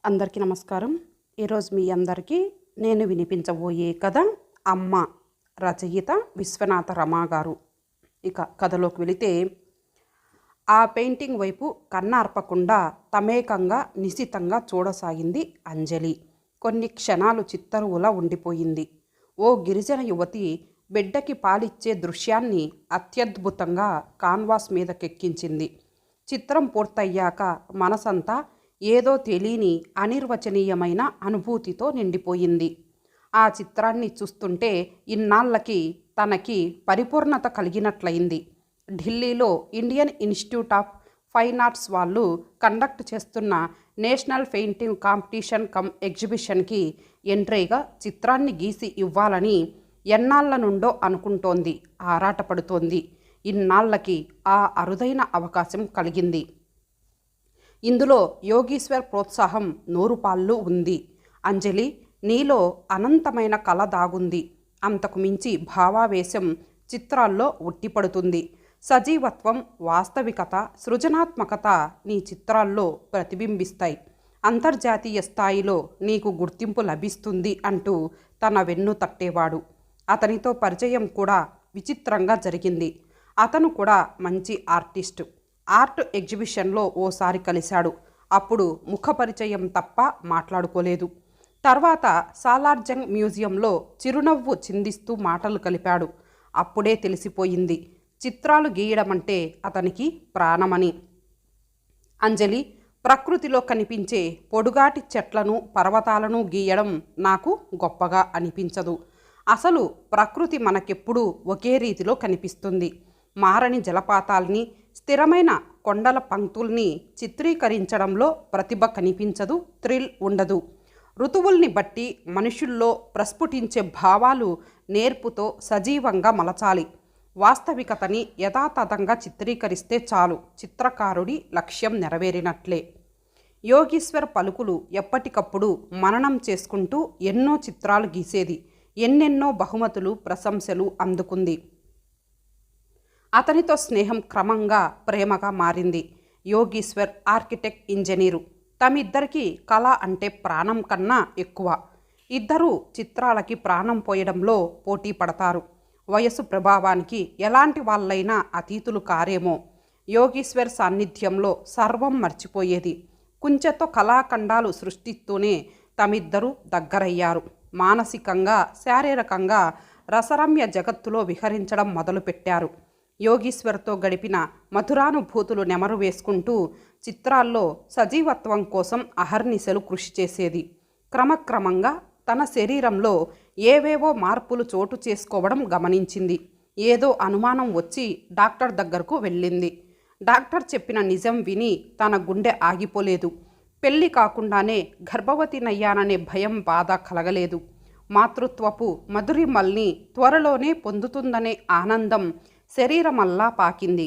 అందరికీ నమస్కారం. ఈరోజు మీ అందరికీ నేను వినిపించబోయే కథ అమ్మ. రచయిత విశ్వనాథ రమా గారు. ఇక కథలోకి వెళితే, ఆ పెయింటింగ్ వైపు కన్నార్పకుండా తమేకంగా నిశితంగా చూడసాగింది అంజలి. కొన్ని క్షణాలు చిత్తరువులా ఉండిపోయింది. ఓ గిరిజన యువతి బిడ్డకి పాలిచ్చే దృశ్యాన్ని అత్యద్భుతంగా కాన్వాస్ మీదకెక్కించింది. చిత్రం పూర్తయ్యాక మనసంతా ఏదో తెలియని అనిర్వచనీయమైన అనుభూతితో నిండిపోయింది. ఆ చిత్రాన్ని చూస్తుంటే ఇన్నాళ్ళకి తనకి పరిపూర్ణత కలిగినట్లయింది. ఢిల్లీలో Indian institute of fine arts వాళ్ళు కండక్ట్ చేస్తున్న నేషనల్ పెయింటింగ్ కాంపిటీషన్ కమ్ ఎగ్జిబిషన్కి ఎంట్రీగా చిత్రాన్ని గీసి ఇవ్వాలని ఎన్నాళ్ళ నుండో అనుకుంటోంది, ఆరాటపడుతోంది. ఇన్నాళ్ళకి ఆ అరుదైన అవకాశం కలిగింది. ఇందులో యోగీశ్వర్ ప్రోత్సాహం నూరుపాళ్ళు ఉంది. అంజలి, నీలో అనంతమైన కళ దాగుంది. అంతకు మించి భావావేశం చిత్రాల్లో ఉట్టిపడుతుంది. సజీవత్వం, వాస్తవికత, సృజనాత్మకత నీ చిత్రాల్లో ప్రతిబింబిస్తాయి. అంతర్జాతీయ స్థాయిలో నీకు గుర్తింపు లభిస్తుంది అంటూ తన వెన్ను తట్టేవాడు. అతనితో పరిచయం కూడా విచిత్రంగా జరిగింది. అతను కూడా మంచి ఆర్టిస్టు. ఆర్ట్ ఎగ్జిబిషన్లో ఓసారి కలిశాడు. అప్పుడు ముఖపరిచయం తప్ప మాట్లాడుకోలేదు. తర్వాత సాలార్జంగ్ మ్యూజియంలో చిరునవ్వు చిందిస్తూ మాటలు కలిపాడు. అప్పుడే తెలిసిపోయింది, చిత్రాలు గీయడమంటే అతనికి ప్రాణమని. అంజలి, ప్రకృతిలో కనిపించే పొడుగాటి చెట్లను, పర్వతాలను గీయడం నాకు గొప్పగా అనిపించదు. అసలు ప్రకృతి మనకెప్పుడూ ఒకే రీతిలో కనిపిస్తుంది. మారని జలపాతాల్ని, స్థిరమైన కొండల పంక్తుల్ని చిత్రీకరించడంలో ప్రతిభ కనిపించదు, థ్రిల్ ఉండదు. ఋతువుల్ని బట్టి మనుషుల్లో ప్రస్ఫుటించే భావాలు నేర్పుతో సజీవంగా మలచాలి. వాస్తవికతని యథాతథంగా చిత్రీకరిస్తే చాలు, చిత్రకారుడి లక్ష్యం నెరవేరినట్లే. యోగీశ్వర్ పలుకులు ఎప్పటికప్పుడు మననం చేసుకుంటూ ఎన్నో చిత్రాలు గీసేది. ఎన్నెన్నో బహుమతులు, ప్రశంసలు అందుకుంది. అతనితో స్నేహం క్రమంగా ప్రేమగా మారింది. Yogishwar architect, engineer. తమిద్దరికీ కళ అంటే ప్రాణం కన్నా ఎక్కువ. ఇద్దరూ చిత్రాలకి ప్రాణం పోయడంలో పోటీ పడతారు. వయసు ప్రభావానికి ఎలాంటి వాళ్ళైనా అతీతులు కారేమో. యోగీశ్వర్ సాన్నిధ్యంలో సర్వం మర్చిపోయేది. కుంచెతో కళాఖండాలు సృష్టిస్తూనే తమిద్దరూ దగ్గరయ్యారు. మానసికంగా, శారీరకంగా రసరమ్య జగత్తులో విహరించడం మొదలుపెట్టారు. యోగీశ్వర్తో గడిపిన మధురానుభూతులు నెమరు వేసుకుంటూ చిత్రాల్లో సజీవత్వం కోసం అహర్నిశలు కృషి చేసేది. క్రమక్రమంగా తన శరీరంలో ఏవేవో మార్పులు చోటు చేసుకోవడం గమనించింది. ఏదో అనుమానం వచ్చి డాక్టర్ దగ్గరకు వెళ్ళింది. డాక్టర్ చెప్పిన నిజం విని తన గుండె ఆగిపోలేదు. పెళ్లి కాకుండానే గర్భవతినయ్యాననే భయం, బాధ కలగలేదు. మాతృత్వపు మధురిమల్ని త్వరలోనే పొందుతుందనే ఆనందం శరీరమల్లా పాకింది.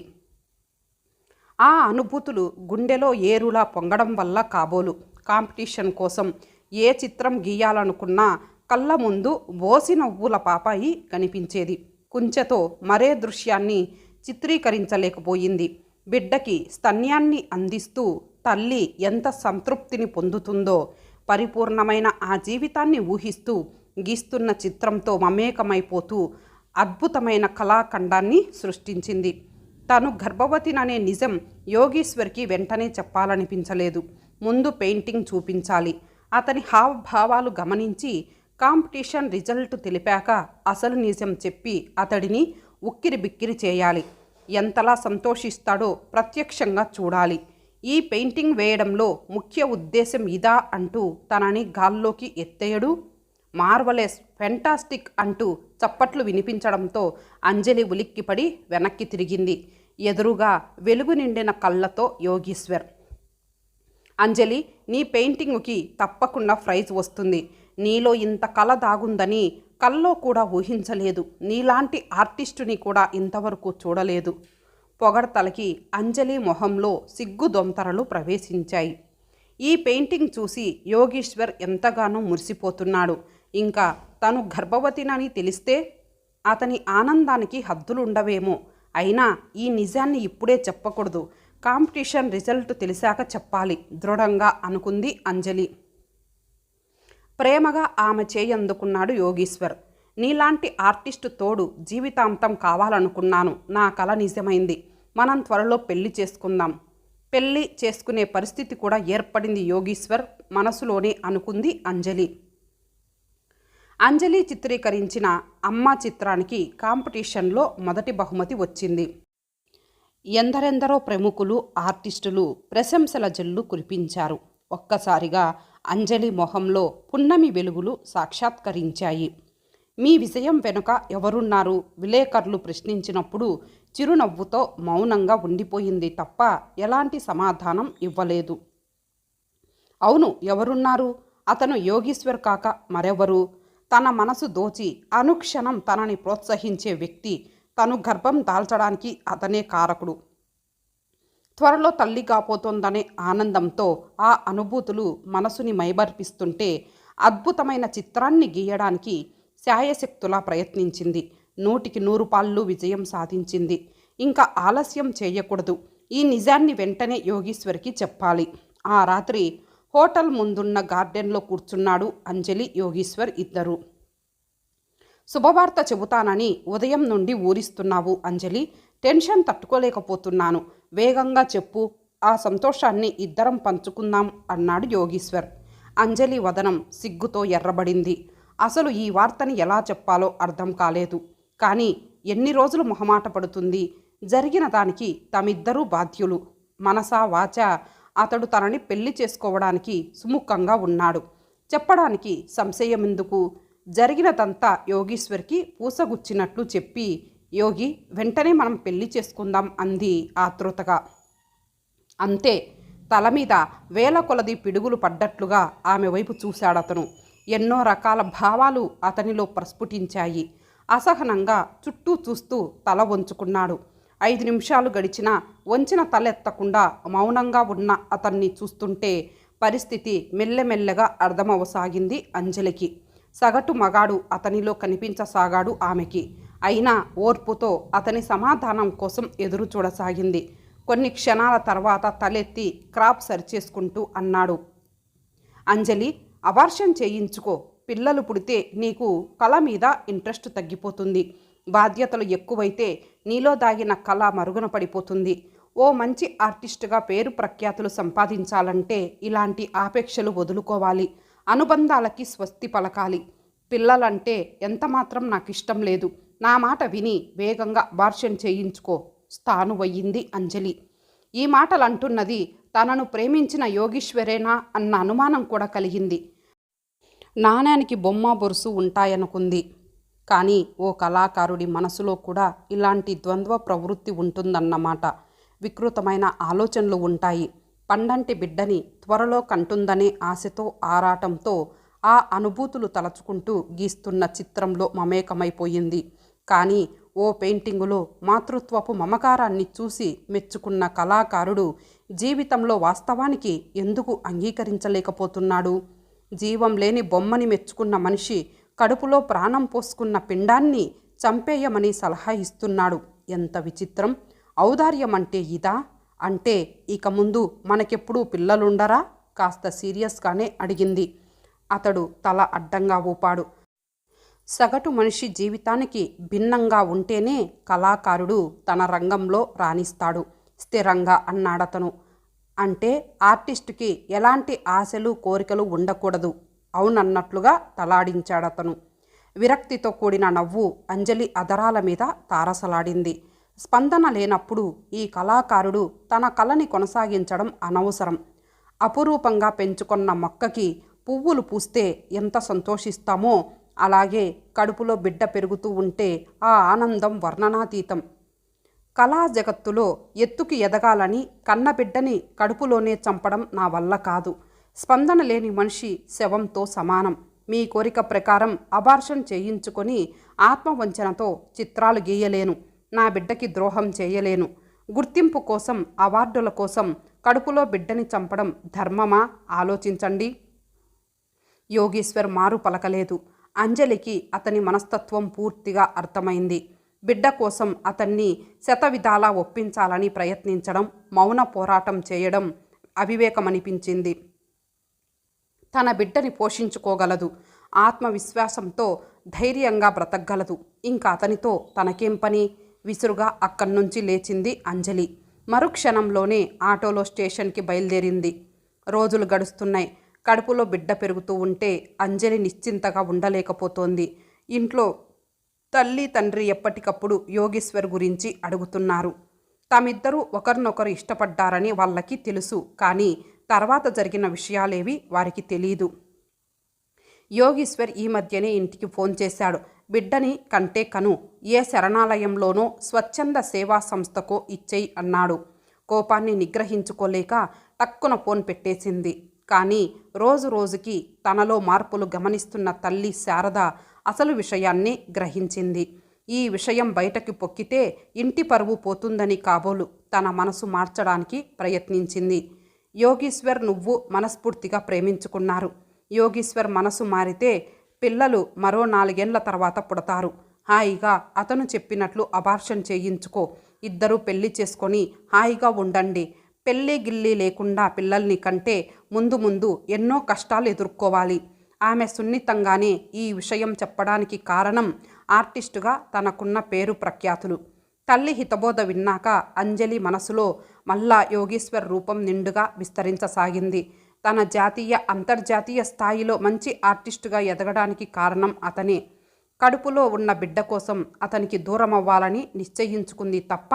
ఆ అనుభూతులు గుండెలో ఏరులా పొంగడం వల్ల కాబోలు కాంపిటీషన్ కోసం ఏ చిత్రం గీయాలనుకున్నా కళ్ళ ముందు బోసి నవ్వుల పాపాయి కనిపించేది. కుంచెతో మరే దృశ్యాన్ని చిత్రీకరించలేకపోయింది. బిడ్డకి స్తన్యాన్ని అందిస్తూ తల్లి ఎంత సంతృప్తిని పొందుతుందో, పరిపూర్ణమైన ఆ జీవితాన్ని ఊహిస్తూ గీస్తున్న చిత్రంతో మమేకమైపోతూ అద్భుతమైన కళాఖండాన్ని సృష్టించింది. తను గర్భవతిననే నిజం యోగీశ్వర్కి వెంటనే చెప్పాలనిపించలేదు. ముందు పెయింటింగ్ చూపించాలి. అతని హావభావాలు గమనించి కాంపిటీషన్ రిజల్ట్ తెలిపాక అసలు నిజం చెప్పి అతడిని ఉక్కిరి బిక్కిరి చేయాలి. ఎంతలా సంతోషిస్తాడో ప్రత్యక్షంగా చూడాలి. ఈ పెయింటింగ్ వేయడంలో ముఖ్య ఉద్దేశం ఇదా అంటూ తనని గాల్లోకి ఎత్తేయడు. మార్వలెస్, ఫెంటాస్టిక్ అంటూ చప్పట్లు వినిపించడంతో అంజలి ఉలిక్కిపడి వెనక్కి తిరిగింది. ఎదురుగా వెలుగు నిండిన కళ్ళతో యోగీశ్వర్. అంజలి, నీ పెయింటింగుకి తప్పకుండా ప్రైజ్ వస్తుంది. నీలో ఇంత కళ దాగుందని కల్లో కూడా ఊహించలేదు. నీలాంటి ఆర్టిస్టుని కూడా ఇంతవరకు చూడలేదు. పొగడ్తలకి అంజలి మొహంలో సిగ్గుదొంతరలు ప్రవేశించాయి. ఈ పెయింటింగ్ చూసి యోగీశ్వర్ ఎంతగానో మురిసిపోతున్నాడు. ఇంకా తను గర్భవతినని తెలిస్తే అతని ఆనందానికి హద్దులుండవేమో. అయినా ఈ నిజాన్ని ఇప్పుడే చెప్పకూడదు. కాంపిటీషన్ రిజల్ట్ తెలిసాక చెప్పాలి దృఢంగా అనుకుంది అంజలి. ప్రేమగా ఆమె చేయందుకున్నాడు యోగీశ్వర్. నీలాంటి ఆర్టిస్టు తోడు జీవితాంతం కావాలనుకున్నాను. నా కల నిజమైంది. మనం త్వరలో పెళ్లి చేసుకుందాం. పెళ్లి చేసుకునే పరిస్థితి కూడా ఏర్పడింది యోగీశ్వర్ మనసులోనే అనుకుంది అంజలి. అంజలి చిత్రీకరించిన అమ్మ చిత్రానికి కాంపిటీషన్లో మొదటి బహుమతి వచ్చింది. ఎందరెందరో ప్రముఖులు, ఆర్టిస్టులు ప్రశంసల జల్లు కురిపించారు. ఒక్కసారిగా అంజలి మొహంలో పున్నమి వెలుగులు సాక్షాత్కరించాయి. మీ విజయం వెనుక ఎవరున్నారు? విలేకరులు ప్రశ్నించినప్పుడు చిరునవ్వుతో మౌనంగా ఉండిపోయింది తప్ప ఎలాంటి సమాధానం ఇవ్వలేదు. అవును, ఎవరున్నారు? అతను యోగీశ్వర్ కాక మరెవరు? తన మనసు దోచి అనుక్షణం తనని ప్రోత్సహించే వ్యక్తి. తను గర్భం దాల్చడానికి అతనే కారకుడు. త్వరలో తల్లి కాబోతోందనే ఆనందంతో ఆ అనుభూతులు మనసుని మైమర్పిస్తుంటే అద్భుతమైన చిత్రాన్ని గీయడానికి శాయశక్తులా ప్రయత్నించింది. 100కి 100 పాళ్ళు విజయం సాధించింది. ఇంకా ఆలస్యం చేయకూడదు. ఈ నిజాన్ని వెంటనే యోగీశ్వర్కి చెప్పాలి. ఆ రాత్రి హోటల్ ముందున్న గార్డెన్లో కూర్చున్నాడు అంజలి, యోగీశ్వర్ ఇద్దరు. శుభవార్త చెబుతానని ఉదయం నుండి ఊరిస్తున్నావు అంజలి. టెన్షన్ తట్టుకోలేకపోతున్నాను. వేగంగా చెప్పు. ఆ సంతోషాన్ని ఇద్దరం పంచుకుందాం అన్నాడు యోగీశ్వర్. అంజలి వదనం సిగ్గుతో ఎర్రబడింది. అసలు ఈ వార్తని ఎలా చెప్పాలో అర్థం కాలేదు. కానీ ఎన్ని రోజులు మొహమాట పడుతుంది? జరిగిన దానికి తమిద్దరూ బాధ్యులు. మనసా వాచా అతడు తనని పెళ్లి చేసుకోవడానికి సుముఖంగా ఉన్నాడు. చెప్పడానికి సంశయమెందుకు? జరిగినదంతా యోగీశ్వర్కి పూసగుచ్చినట్లు చెప్పి, యోగి, వెంటనే మనం పెళ్లి చేసుకుందాం అంది ఆతృతగా. అంతే. తల మీద వేల కొలది పిడుగులు పడ్డట్లుగా ఆమె వైపు చూశాడతను. ఎన్నో రకాల భావాలు అతనిలో ప్రస్ఫుటించాయి. అసహనంగా చుట్టూ చూస్తూ తల వంచుకున్నాడు. 5 నిమిషాలు గడిచినా వంచిన తలెత్తకుండా మౌనంగా ఉన్న అతన్ని చూస్తుంటే పరిస్థితి మెల్లమెల్లగా అర్థమవసాగింది అంజలికి. సగటు మగాడు అతనిలో కనిపించసాగాడు ఆమెకి. అయినా ఓర్పుతో అతని సమాధానం కోసం ఎదురు చూడసాగింది. కొన్ని క్షణాల తర్వాత తలెత్తి క్రాప్ సరిచేసుకుంటూ అన్నాడు, అంజలి, అబార్షన్ చేయించుకో. పిల్లలు పుడితే నీకు కళ మీద ఇంట్రెస్ట్ తగ్గిపోతుంది. బాధ్యతలు ఎక్కువైతే నీలో దాగిన కళ మరుగున పడిపోతుంది. ఓ మంచి ఆర్టిస్టుగా పేరు ప్రఖ్యాతులు సంపాదించాలంటే ఇలాంటి ఆపేక్షలు వదులుకోవాలి. అనుబంధాలకి స్వస్తి పలకాలి. పిల్లలంటే ఎంతమాత్రం నాకు ఇష్టం లేదు. నా మాట విని వేగంగా అబార్షన్ చేయించుకో స్థానువయ్యింది అంజలి. ఈ మాటలు అంటున్నది తనను ప్రేమించిన యోగీశ్వరేనా అన్న అనుమానం కూడా కలిగింది. నాణ్యానికి బొమ్మ బొరుసు ఉంటాయనుకుంది. కానీ ఓ కళాకారుడి మనసులో కూడా ఇలాంటి ద్వంద్వ ప్రవృత్తి ఉంటుందన్నమాట. వికృతమైన ఆలోచనలు ఉంటాయి. పండంటి బిడ్డని త్వరలో కంటుందనే ఆశతో, ఆరాటంతో ఆ అనుభూతులు తలచుకుంటూ గీస్తున్న చిత్రంలో మమేకమైపోయింది. కానీ ఓ పెయింటింగులో మాతృత్వపు మమకారాన్ని చూసి మెచ్చుకున్న కళాకారుడు జీవితంలో వాస్తవానికి ఎందుకు అంగీకరించలేకపోతున్నాడు? జీవం లేని బొమ్మని మెచ్చుకున్న మనిషి కడుపులో ప్రాణం పోసుకున్న పిండాన్ని చంపేయమని సలహా ఇస్తున్నాడు. ఎంత విచిత్రం! ఔదార్యం అంటే ఇదా? అంటే ఇక ముందు మనకెప్పుడూ పిల్లలుండరా? కాస్త సీరియస్గానే అడిగింది. అతడు తల అడ్డంగా ఊపాడు. సగటు మనిషి జీవితానికి భిన్నంగా ఉంటేనే కళాకారుడు తన రంగంలో రాణిస్తాడు స్థిరంగా అన్నాడతను. అంటే ఆర్టిస్టుకి ఎలాంటి ఆశలు, కోరికలు ఉండకూడదు. అవునన్నట్లుగా తలాడించాడతను. విరక్తితో కూడిన నవ్వు అంజలి అదరాల మీద తారసలాడింది. స్పందన లేనప్పుడు ఈ కళాకారుడు తన కళని కొనసాగించడం అనవసరం. అపురూపంగా పెంచుకున్న మొక్కకి పువ్వులు పూస్తే ఎంత సంతోషిస్తామో అలాగే కడుపులో బిడ్డ పెరుగుతూ ఉంటే ఆ ఆనందం వర్ణనాతీతం. కళా జగత్తులో ఎత్తుకి ఎదగాలని కన్నబిడ్డని కడుపులోనే చంపడం నా వల్ల కాదు. స్పందన లేని మనిషి శవంతో సమానం. మీ కోరిక ప్రకారం అబార్షన్ చేయించుకొని ఆత్మవంచనతో చిత్రాలు గీయలేను. నా బిడ్డకి ద్రోహం చేయలేను. గుర్తింపు కోసం, అవార్డుల కోసం కడుపులో బిడ్డని చంపడం ధర్మమా? ఆలోచించండి. యోగీశ్వర్ మారు పలకలేదు. అంజలికి అతని మనస్తత్వం పూర్తిగా అర్థమైంది. బిడ్డ కోసం అతన్ని శతవిధాలా ఒప్పించాలని ప్రయత్నించడం, మౌన పోరాటం చేయడం అవివేకమనిపించింది. తన బిడ్డని పోషించుకోగలదు. ఆత్మవిశ్వాసంతో ధైర్యంగా బ్రతకగలదు. ఇంకా అతనితో తనకేం పని? విసురుగా అక్కడి నుంచి లేచింది అంజలి. మరుక్షణంలోనే ఆటోలో స్టేషన్కి బయలుదేరింది. రోజులు గడుస్తున్నాయి. కడుపులో బిడ్డ పెరుగుతూ ఉంటే అంజలి నిశ్చింతగా ఉండలేకపోతోంది. ఇంట్లో తల్లి తండ్రి ఎప్పటికప్పుడు యోగేశ్వర్ గురించి అడుగుతున్నారు. తామిద్దరూ ఒకరినొకరు ఇష్టపడ్డారని వాళ్ళకి తెలుసు. కానీ తర్వాత జరిగిన విషయాలేవి వారికి తెలీదు. యోగేశ్వర్ ఈ మధ్యనే ఇంటికి ఫోన్ చేశాడు. బిడ్డని కంటే కను, ఏ శరణాలయంలోనో స్వచ్ఛంద సేవా సంస్థకో ఇచ్చేయి అన్నాడు. కోపాన్ని నిగ్రహించుకోలేక టక్కున ఫోన్ పెట్టేసింది. కానీ రోజు రోజుకి తనలో మార్పులు గమనిస్తున్న తల్లి శారద అసలు విషయాన్ని గ్రహించింది. ఈ విషయం బయటకి పొక్కితే ఇంటి పరువు పోతుందని కాబోలు తన మనసు మార్చడానికి ప్రయత్నించింది. యోగేశ్వర్ నువ్వు మనస్ఫూర్తిగా ప్రేమించుకున్నారు. యోగేశ్వర్ మనసు మారితే పిల్లలు మరో 4 ఏళ్ల తర్వాత పుడతారు. హాయిగా అతను చెప్పినట్లు అబార్షన్ చేయించుకో. ఇద్దరూ పెళ్లి చేసుకొని హాయిగా ఉండండి. పెళ్ళి గిల్లి లేకుండా పిల్లల్ని కంటే ముందు ముందు ఎన్నో కష్టాలు ఎదుర్కోవాలి. ఆమె సున్నితంగానే ఈ విషయం చెప్పడానికి కారణం ఆర్టిస్టుగా తనకున్న పేరు ప్రఖ్యాతులు. తల్లి హితబోధ విన్నాక అంజలి మనసులో మళ్ళా యోగేశ్వర్ రూపం నిండుగా విస్తరించసాగింది. తన జాతీయ అంతర్జాతీయ స్థాయిలో మంచి ఆర్టిస్టుగా ఎదగడానికి కారణం అతనే. కడుపులో ఉన్న బిడ్డ కోసం అతనికి దూరం అవ్వాలని నిశ్చయించుకుంది తప్ప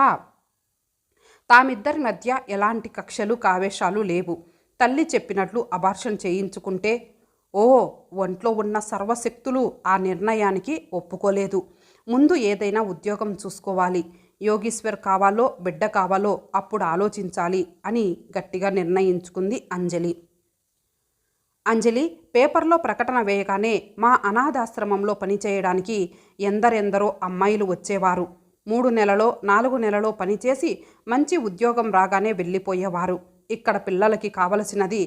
తామిద్దరి మధ్య ఎలాంటి కక్షలు కావేశాలు లేవు. తల్లి చెప్పినట్లు అబార్షన్ చేయించుకుంటే ఒంట్లో ఉన్న సర్వశక్తులు ఆ నిర్ణయానికి ఒప్పుకోలేదు. ముందు ఏదైనా ఉద్యోగం చూసుకోవాలి. యోగేశ్వర్ కావాలో బిడ్డ కావాలో అప్పుడు ఆలోచించాలి అని గట్టిగా నిర్ణయించుకుంది అంజలి. అంజలి పేపర్లో ప్రకటన వేయగానే మా అనాథాశ్రమంలో పనిచేయడానికి ఎందరెందరో అమ్మాయిలు వచ్చేవారు. 3 నెలలో 4 నెలలో పనిచేసి మంచి ఉద్యోగం రాగానే వెళ్ళిపోయేవారు. ఇక్కడ పిల్లలకి కావలసినది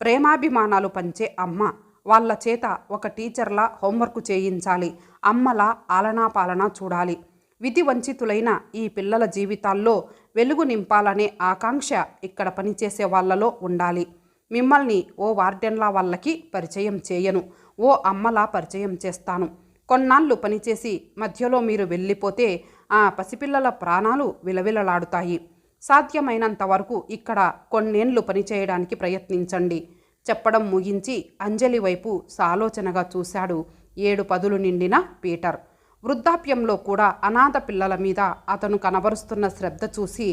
ప్రేమాభిమానాలు పంచే అమ్మ. వాళ్ళ చేత ఒక టీచర్లా హోంవర్క్ చేయించాలి. అమ్మలా ఆలనా చూడాలి. విధి వంచితులైన ఈ పిల్లల జీవితాల్లో వెలుగు నింపాలనే ఆకాంక్ష ఇక్కడ పనిచేసే వాళ్ళలో ఉండాలి. మిమ్మల్ని ఓ వార్డెన్లా వాళ్ళకి పరిచయం చేయను, ఓ అమ్మలా పరిచయం చేస్తాను. కొన్నాళ్ళు పనిచేసి మధ్యలో మీరు వెళ్ళిపోతే ఆ పసిపిల్లల ప్రాణాలు విలవిలలాడుతాయి. సాధ్యమైనంత వరకు ఇక్కడ కొన్నేళ్లు పనిచేయడానికి ప్రయత్నించండి. చెప్పడం ముగించి అంజలి వైపు సాలోచనగా చూశాడు 7 పదులు నిండిన పీటర్. వృద్ధాప్యంలో కూడా అనాథ పిల్లల మీద అతను కనబరుస్తున్న శ్రద్ధ చూసి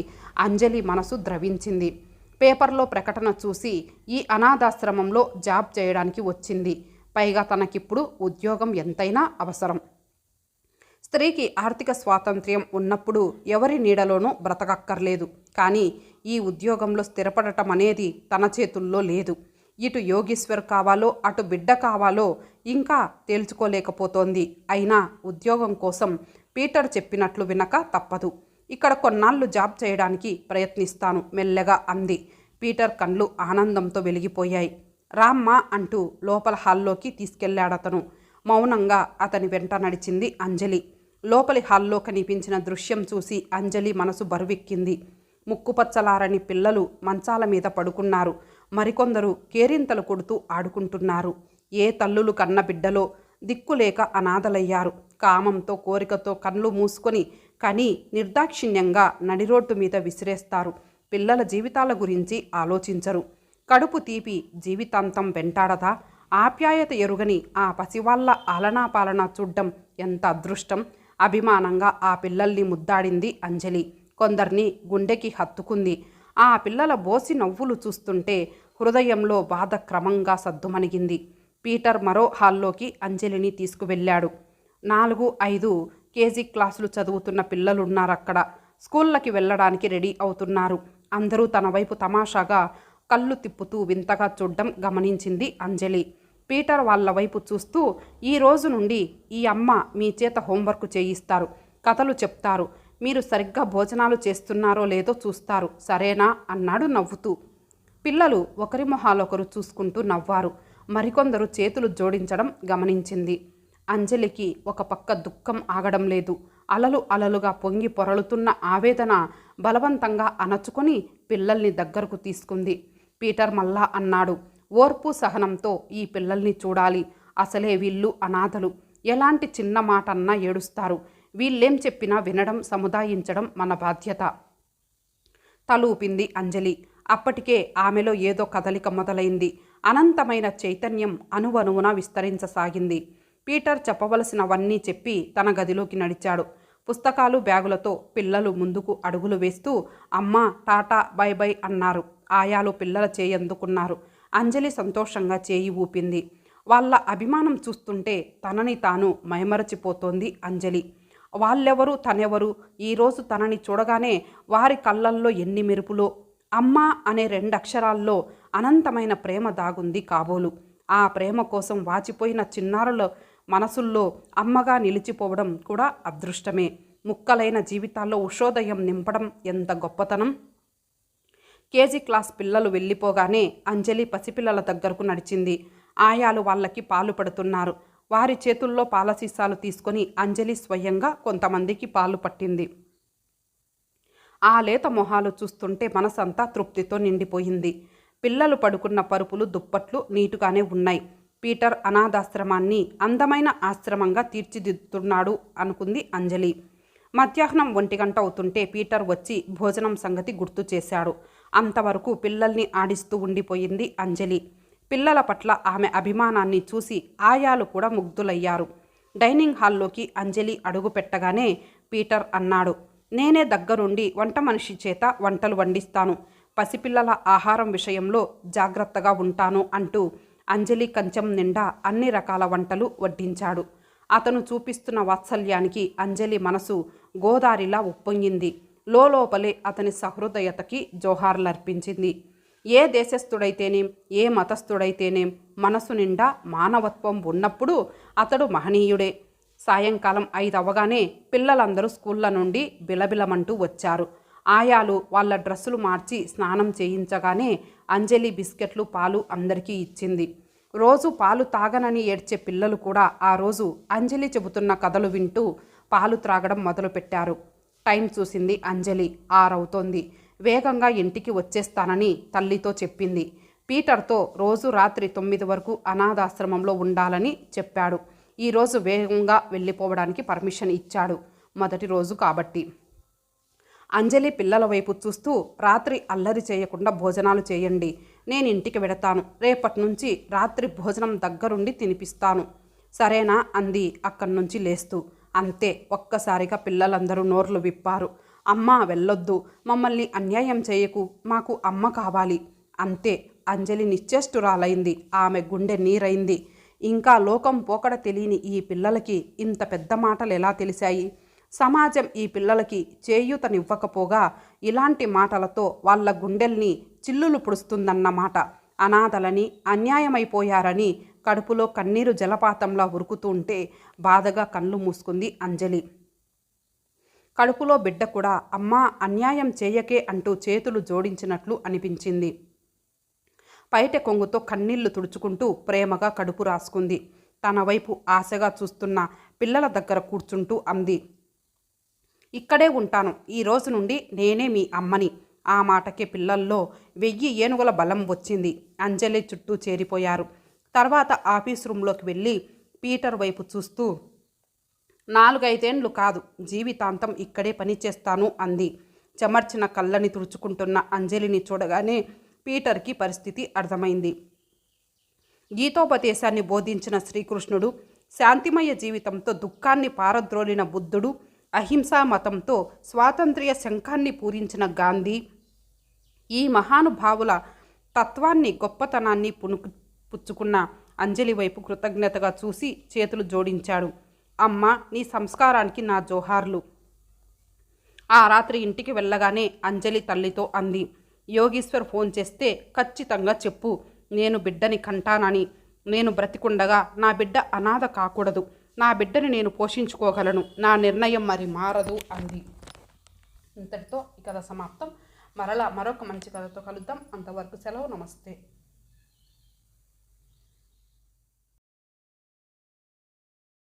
అంజలి మనసు ద్రవించింది. పేపర్లో ప్రకటన చూసి ఈ అనాథాశ్రమంలో జాబ్ చేయడానికి వచ్చింది. పైగా తనకిప్పుడు ఉద్యోగం ఎంతైనా అవసరం. స్త్రీకి ఆర్థిక స్వాతంత్ర్యం ఉన్నప్పుడు ఎవరి నీడలోనూ బ్రతకక్కర్లేదు. కానీ ఈ ఉద్యోగంలో స్థిరపడటం అనేది తన చేతుల్లో లేదు. ఇటు యోగేశ్వర్ కావాలో అటు బిడ్డ కావాలో ఇంకా తేల్చుకోలేకపోతోంది. అయినా ఉద్యోగం కోసం పీటర్ చెప్పినట్లు వినక తప్పదు. ఇక్కడ కొన్నాళ్ళు జాబ్ చేయడానికి ప్రయత్నిస్తాను మెల్లగా అంది. పీటర్ కళ్ళు ఆనందంతో వెలిగిపోయాయి. రామ్మా అంటూ లోపల హాల్లోకి తీసుకెళ్లాడతను. మౌనంగా అతని వెంట నడిచింది అంజలి. లోపలి హాల్లో కనిపించిన దృశ్యం చూసి అంజలి మనసు బరువెక్కింది. ముక్కుపచ్చలారని పిల్లలు మంచాల మీద పడుకున్నారు. మరికొందరు కేరింతలు కొడుతూ ఆడుకుంటున్నారు. ఏ తల్లులు కన్న బిడ్డలో దిక్కులేక అనాథలయ్యారు. కామంతో కోరికతో కళ్ళు మూసుకొని కానీ నిర్దాక్షిణ్యంగా నడిరోడ్డు మీద విసిరేస్తారు. పిల్లల జీవితాల గురించి ఆలోచించరు. కడుపు తీపి జీవితాంతం వెంటాడదా? ఆప్యాయత ఎరుగని ఆ పసివాళ్ల ఆలనా పాలనా చూడ్డం ఎంత అదృష్టం. అభిమానంగా ఆ పిల్లల్ని ముద్దాడింది అంజలి. కొందరిని గుండెకి హత్తుకుంది. ఆ పిల్లల బోసి నవ్వులు చూస్తుంటే హృదయంలో బాధ క్రమంగా సద్దుమణిగింది. పీటర్ మరో హాల్లోకి అంజలిని తీసుకువెళ్ళాడు. 4-5 కేజీ క్లాసులు చదువుతున్న పిల్లలున్నారక్కడ. స్కూళ్ళకి వెళ్ళడానికి రెడీ అవుతున్నారు. అందరూ తన వైపు తమాషాగా కళ్ళు తిప్పుతూ వింతగా చూడ్డం గమనించింది అంజలి. పీటర్ వాళ్ళ వైపు చూస్తూ, ఈ రోజు నుండి ఈ అమ్మ మీ చేత హోంవర్క్ చేయిస్తారు, కథలు చెప్తారు, మీరు సరిగ్గా భోజనాలు చేస్తున్నారో లేదో చూస్తారు, సరేనా అన్నాడు నవ్వుతూ. పిల్లలు ఒకరి మొహాలొకరు చూసుకుంటూ నవ్వారు. మరికొందరు చేతులు జోడించడం గమనించింది. అంజలికి ఒక పక్క దుఃఖం ఆగడం లేదు. అలలు అలలుగా పొంగి పొరలుతున్న ఆవేదన బలవంతంగా అణచుకొని పిల్లల్ని దగ్గరకు తీసుకుంది. పీటర్ మళ్ళా అన్నాడు, ఓర్పు సహనంతో ఈ పిల్లల్ని చూడాలి. అసలే వీళ్ళు అనాథలు. ఎలాంటి చిన్న మాట అన్నా ఏడుస్తారు. వీళ్ళేం చెప్పినా వినడం, సముదాయించడం మన బాధ్యత. తలూపింది అంజలి. అప్పటికే ఆమెలో ఏదో కదలిక మొదలైంది. అనంతమైన చైతన్యం అణువణువున విస్తరించసాగింది. పీటర్ చెప్పవలసినవన్నీ చెప్పి తన గదిలోకి నడిచాడు. పుస్తకాలు బ్యాగులతో పిల్లలు ముందుకు అడుగులు వేస్తూ అమ్మా, టాటా, బై బై అన్నారు. ఆయాలు పిల్లల చేయందుకున్నారు. అంజలి సంతోషంగా చేయి ఊపింది. వాళ్ళ అభిమానం చూస్తుంటే తనని తాను మైమరచిపోతోంది అంజలి. వాళ్ళెవరు, తనెవరు? ఈరోజు తనని చూడగానే వారి కళ్ళల్లో ఎన్ని మెరుపులో! అమ్మా అనే 2 అక్షరాల్లో అనంతమైన ప్రేమ దాగుంది కాబోలు. ఆ ప్రేమ కోసం వాచిపోయిన చిన్నారుల మనసుల్లో అమ్మగా నిలిచిపోవడం కూడా అదృష్టమే. ముక్కలైన జీవితాల్లో ఉషోదయం నింపడం ఎంత గొప్పతనం! కేజీ క్లాస్ పిల్లలు వెళ్ళిపోగానే అంజలి పసిపిల్లల దగ్గరకు నడిచింది. ఆయాలు వాళ్ళకి పాలు పడుతున్నారు. వారి చేతుల్లో పాల సీసాలు తీసుకొని అంజలి స్వయంగా కొంతమందికి పాలు పట్టింది. ఆ లేత మొహాలు చూస్తుంటే మనసంతా తృప్తితో నిండిపోయింది. పిల్లలు పడుకున్న పరుపులు, దుప్పట్లు నీటుగానే ఉన్నాయి. పీటర్ అనాథాశ్రమాన్ని అందమైన ఆశ్రమంగా తీర్చిదిద్దుతున్నాడు అనుకుంది అంజలి. మధ్యాహ్నం 1 గంట అవుతుంటే పీటర్ వచ్చి భోజనం సంగతి గుర్తు చేశాడు. అంతవరకు పిల్లల్ని ఆడిస్తూ ఉండిపోయింది అంజలి. పిల్లల పట్ల ఆమె అభిమానాన్ని చూసి ఆయాలు కూడా ముగ్ధులయ్యారు. డైనింగ్ హాల్లోకి అంజలి అడుగు పెట్టగానే పీటర్ అన్నాడు, నేనే దగ్గరుండి వంట మనిషి చేత వంటలు వండిస్తాను. పసిపిల్లల ఆహారం విషయంలో జాగ్రత్తగా ఉంటాను అంటూ అంజలి కంచం నిండా అన్ని రకాల వంటలు వడ్డించాడు. అతను చూపిస్తున్న వాత్సల్యానికి అంజలి మనసు గోదారిలా ఉప్పొంగింది. లోపలే అతని సహృదయతకి జోహార్లర్పించింది. ఏ దేశస్థుడైతేనేం, ఏ మతస్థుడైతేనేం మనసు నిండా మానవత్వం ఉన్నప్పుడు అతడు మహనీయుడే. సాయంకాలం 5 అవ్వగానే పిల్లలందరూ స్కూళ్ళ నుండి బిలబిలమంటూ వచ్చారు. ఆయాలు వాళ్ళ డ్రెస్సులు మార్చి స్నానం చేయించగానే అంజలి బిస్కెట్లు, పాలు అందరికీ ఇచ్చింది. రోజు పాలు తాగనని ఏడ్చే పిల్లలు కూడా ఆ రోజు అంజలి చెబుతున్న కథలు వింటూ పాలు త్రాగడం మొదలుపెట్టారు. టైం చూసింది అంజలి. 6 అవుతోంది. వేగంగా ఇంటికి వచ్చేస్తానని తల్లితో చెప్పింది. పీటర్తో రోజు రాత్రి 9 వరకు అనాథాశ్రమంలో ఉండాలని చెప్పాడు. ఈరోజు వేగంగా వెళ్ళిపోవడానికి పర్మిషన్ ఇచ్చాడు. మొదటి రోజు కాబట్టి. అంజలి పిల్లల వైపు చూస్తూ, రాత్రి అల్లరి చేయకుండా భోజనాలు చేయండి. నేను ఇంటికి వెడతాను. రేపటి నుంచి రాత్రి భోజనం దగ్గరుండి తినిపిస్తాను. సరేనా అంది అక్కడి నుంచి లేస్తూ. అంతే. ఒక్కసారిగా పిల్లలందరూ నోర్లు విప్పారు. అమ్మా, వెళ్ళొద్దు. మమ్మల్ని అన్యాయం చేయకు. మాకు అమ్మ కావాలి. అంతే. అంజలి నిశ్చేష్టురాలైంది. ఆమె గుండె నీరైంది. ఇంకా లోకం పోకడ తెలియని ఈ పిల్లలకి ఇంత పెద్ద మాటలు ఎలా తెలిసాయి? సమాజం ఈ పిల్లలకి చేయూతనివ్వకపోగా ఇలాంటి మాటలతో వాళ్ళ గుండెల్ని చిల్లులు పుడుస్తుందన్నమాట. అనాథలని, అన్యాయమైపోయారని కడుపులో కన్నీరు జలపాతంలా ఉరుకుతూ ఉంటే బాధగా కళ్ళు మూసుకుంది అంజలి. కడుపులో బిడ్డ కూడా అమ్మా అన్యాయం చేయకే అంటూ చేతులు జోడించినట్లు అనిపించింది. పైట కొంగుతో కన్నీళ్లు తుడుచుకుంటూ ప్రేమగా కడుపు రాసుకుంది. తన వైపు ఆశగా చూస్తున్న పిల్లల దగ్గర కూర్చుంటూ అంది, ఇక్కడే ఉంటాను. ఈ రోజు నుండి నేనే మీ అమ్మని. ఆ మాటకే పిల్లల్లో 1000 ఏనుగుల బలం వచ్చింది. అంజలి చుట్టూ చేరిపోయారు. తర్వాత ఆఫీస్ రూమ్లోకి వెళ్ళి పీటర్ వైపు చూస్తూ, 4-5 ఏండ్లు కాదు, జీవితాంతం ఇక్కడే పనిచేస్తాను అంది. చెమర్చిన కళ్ళని తుడుచుకుంటున్న అంజలిని చూడగానే పీటర్కి పరిస్థితి అర్థమైంది. గీతోపదేశాన్ని బోధించిన శ్రీకృష్ణుడు, శాంతిమయ జీవితంతో దుఃఖాన్ని పారద్రోలిన బుద్ధుడు, అహింసా మతంతో స్వాతంత్ర్య శంఖాన్ని పూరించిన గాంధీ, ఈ మహానుభావుల తత్వాన్ని, గొప్పతనాన్ని పుచ్చుకున్న అంజలి వైపు కృతజ్ఞతగా చూసి చేతులు జోడించాడు. అమ్మ, నీ సంస్కారానికి నా జోహార్లు. ఆ రాత్రి ఇంటికి వెళ్ళగానే అంజలి తల్లితో అంది, యోగీశ్వర్ ఫోన్ చేస్తే ఖచ్చితంగా చెప్పు, నేను బిడ్డని కంటానని. నేను బ్రతికుండగా నా బిడ్డ అనాథ కాకూడదు. నా బిడ్డని నేను పోషించుకోగలను. నా నిర్ణయం మరి మారదు అంది. ఇంతటితో ఈ కథ సమాప్తం. మరలా మరొక మంచి కథతో కలుద్దాం. అంతవరకు సెలవు. నమస్తే.